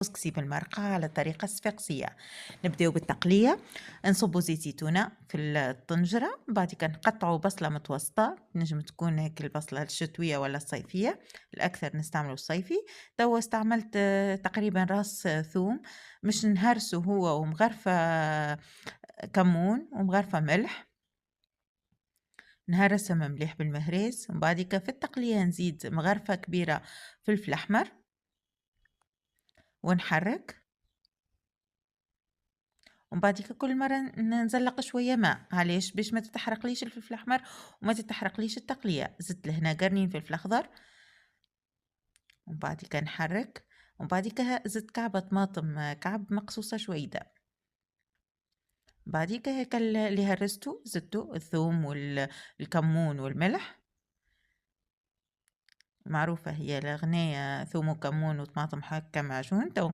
كسكسي بالمرقة على الطريقة الصفاقسية. نبداو بالتقلية، نصبوا زيت زيتونة في الطنجرة، بعد كده نقطعوا بصلة متوسطة، نجم تكون هيك البصلة الشتوية ولا الصيفية، الأكثر نستعملوا الصيفي. توا استعملت تقريبا راس ثوم، مش نهرسه هو ومغرفة كمون ومغرفة ملح، نهرسهم مليح بالمهراس، ومن بعد في التقلية نزيد مغرفة كبيرة فلفل أحمر ونحرك، ومن بعديك كل مرة نزلّق شوية ماء، علاش؟ باش ما تتحرقليش الفلفل الأحمر وما تتحرقليش التقلية، زدت لهنا قرنين فلفل أخضر، ومن بعديك نحرّك، ومن بعديك زدت كعبة طماطم كعب مقصوصة شويدة، بعديك هاكا اللي هرّسته زدته الثوم الكمون والملح، معروفة هي الغناية ثوم وكمون وطماطم هكا معجون، تو